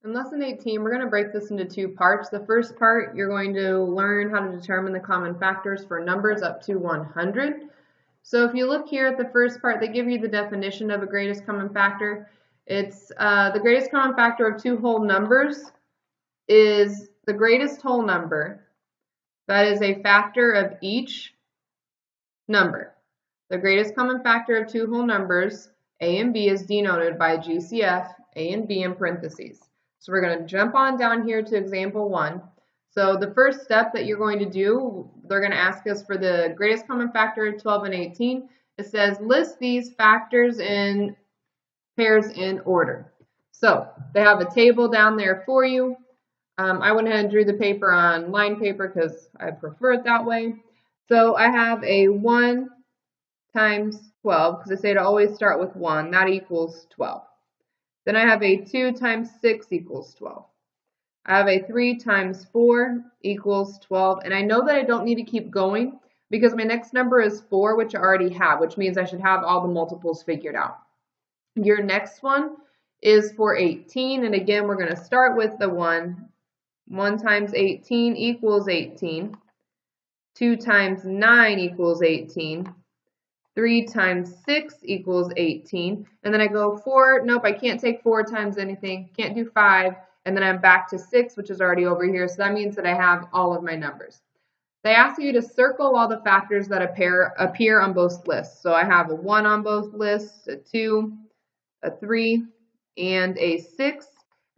In lesson 18, we're going to break this into two parts. The first part, you're going to learn how to determine the common factors for numbers up to 100. So if you look here at the first part, they give you the definition of a greatest common factor. It's the greatest common factor of two whole numbers is the greatest whole number that is a factor of each number. The greatest common factor of two whole numbers, A and B, is denoted by GCF, A and B in parentheses. So we're going to jump on down here to example 1. So the first step that you're going to do, they're going to ask us for the greatest common factor of 12 and 18. It says list these factors in pairs in order. So they have a table down there for you. I went ahead and drew the paper on line paper because I prefer it that way. So I have a 1 times 12, because I say to always start with 1, that equals 12. Then I have a 2 times 6 equals 12. I have a 3 times 4 equals 12. And I know that I don't need to keep going because my next number is 4, which I already have, which means I should have all the multiples figured out. Your next one is for 18. And again, we're going to start with the 1. 1 times 18 equals 18. 2 times 9 equals 18. 3 times 6 equals 18, and then I go 4, nope, I can't take 4 times anything, can't do 5, and then I'm back to 6, which is already over here, so that means that I have all of my numbers. They ask you to circle all the factors that appear on both lists. So I have a 1 on both lists, a 2, a 3, and a 6,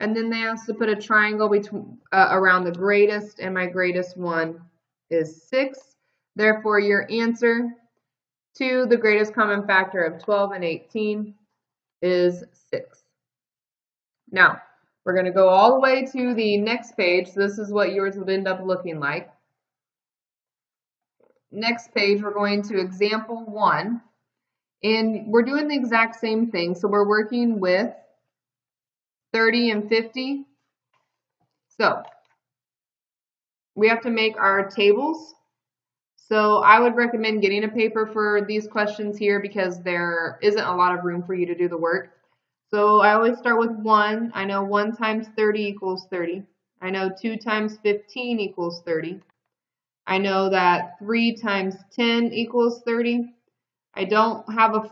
and then they ask to put a triangle between around the greatest, and my greatest one is 6. Therefore, your answer to the greatest common factor of 12 and 18 is 6. Now, we're going to go all the way to the next page. So this is what yours would end up looking like. Next page, we're going to example 1. And we're doing the exact same thing. So we're working with 30 and 50. So we have to make our tables. So I would recommend getting a paper for these questions here because there isn't a lot of room for you to do the work. So I always start with 1. I know 1 times 30 equals 30. I know 2 times 15 equals 30. I know that 3 times 10 equals 30. I don't have a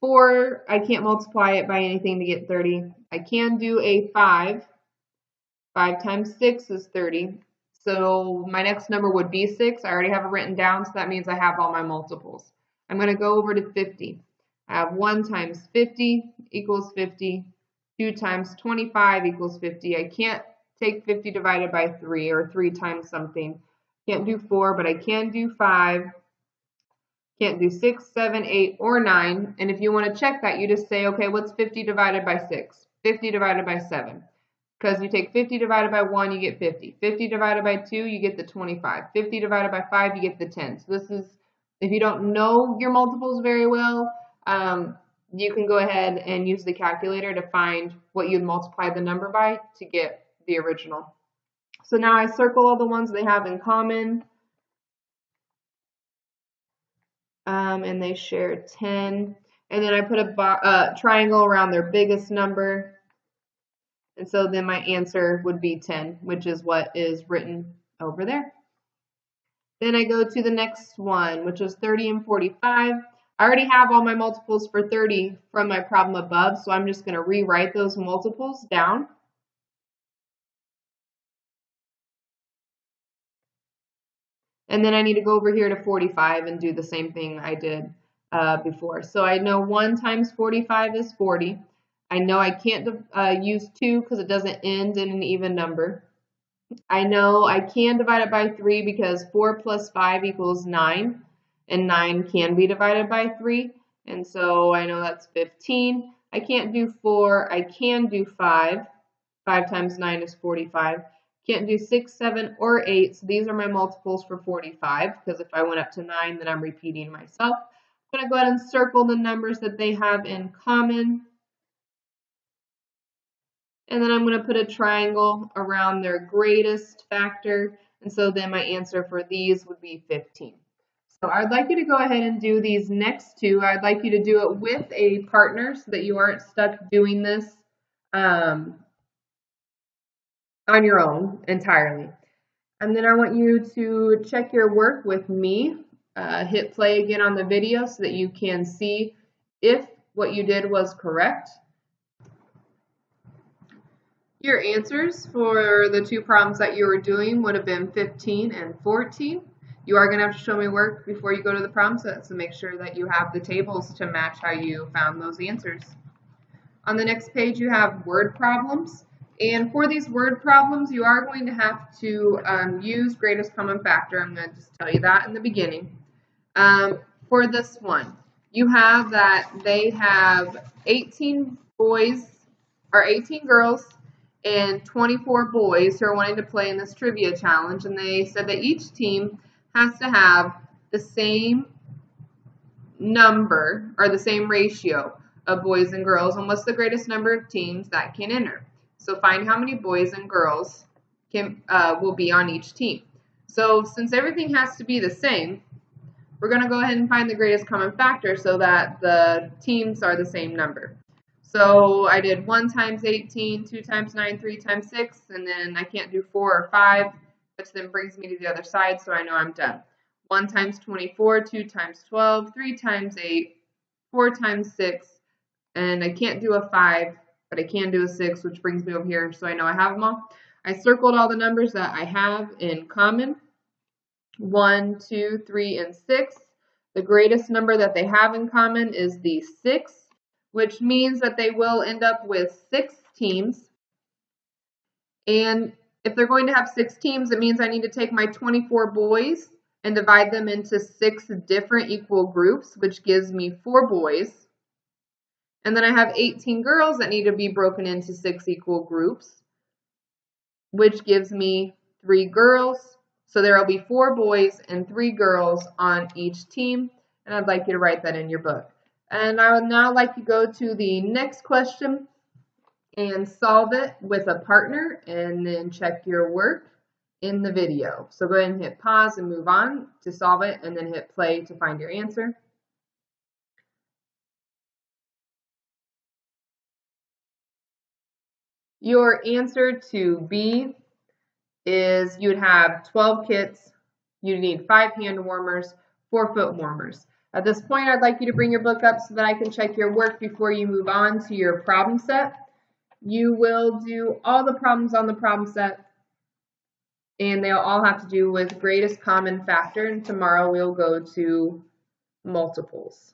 4. I can't multiply it by anything to get 30. I can do a 5. 5 times 6 is 30. So my next number would be 6. I already have it written down, so that means I have all my multiples. I'm going to go over to 50. I have 1 times 50 equals 50. 2 times 25 equals 50. I can't take 50 divided by 3 or 3 times something. Can't do 4, but I can do 5. Can't do 6, 7, 8, or 9. And if you want to check that, you just say, okay, what's 50 divided by 6? 50 divided by 7. Because you take 50 divided by 1, you get 50. 50 divided by 2, you get the 25. 50 divided by 5, you get the 10. So this is, if you don't know your multiples very well, you can go ahead and use the calculator to find what you'd multiply the number by to get the original. So now I circle all the ones they have in common. And they share 10. And then I put a triangle around their biggest number. And so then my answer would be 10, which is what is written over there. Then I go to the next one, which is 30 and 45. I already have all my multiples for 30 from my problem above, so I'm just going to rewrite those multiples down. And then I need to go over here to 45 and do the same thing I did before. So I know 1 times 45 is 40. I know I can't use 2 because it doesn't end in an even number. I know I can divide it by 3 because 4 plus 5 equals 9. And 9 can be divided by 3. And so I know that's 15. I can't do 4. I can do 5. 5 times 9 is 45. Can't do 6, 7, or 8. So these are my multiples for 45. Because if I went up to 9, then I'm repeating myself. I'm going to go ahead and circle the numbers that they have in common. And then I'm going to put a triangle around their greatest factor. And so then my answer for these would be 15. So I'd like you to go ahead and do these next two. I'd like you to do it with a partner so that you aren't stuck doing this on your own entirely. And then I want you to check your work with me. Hit play again on the video so that you can see if what you did was correct. Your answers for the two problems that you were doing would have been 15 and 14. You are going to have to show me work before you go to the problem set, so make sure that you have the tables to match how you found those answers. On the next page, you have word problems. And for these word problems, you are going to have to use greatest common factor. I'm going to just tell you that in the beginning. For this one, you have that they have 18 boys, or 18 girls, and 24 boys who are wanting to play in this trivia challenge. And they said that each team has to have the same number, or the same ratio of boys and girls, and what's the greatest number of teams that can enter. So find how many boys and girls will be on each team. So since everything has to be the same, we're going to go ahead and find the greatest common factor so that the teams are the same number. So I did 1 times 18, 2 times 9, 3 times 6, and then I can't do 4 or 5, which then brings me to the other side, so I know I'm done. 1 times 24, 2 times 12, 3 times 8, 4 times 6, and I can't do a 5, but I can do a 6, which brings me over here, so I know I have them all. I circled all the numbers that I have in common. 1, 2, 3, and 6. The greatest number that they have in common is the 6, which means that they will end up with 6 teams. And if they're going to have 6 teams, it means I need to take my 24 boys and divide them into 6 different equal groups, which gives me 4 boys. And then I have 18 girls that need to be broken into 6 equal groups, which gives me 3 girls. So there will be 4 boys and 3 girls on each team, and I'd like you to write that in your book. And I would now like to go to the next question and solve it with a partner, and then check your work in the video. So go ahead and hit pause and move on to solve it, and then hit play to find your answer. Your answer to B is you'd have 12 kits, you'd need 5 hand warmers, 4 foot warmers. At this point, I'd like you to bring your book up so that I can check your work before you move on to your problem set. You will do all the problems on the problem set, and they'll all have to do with greatest common factor, and tomorrow we'll go to multiples.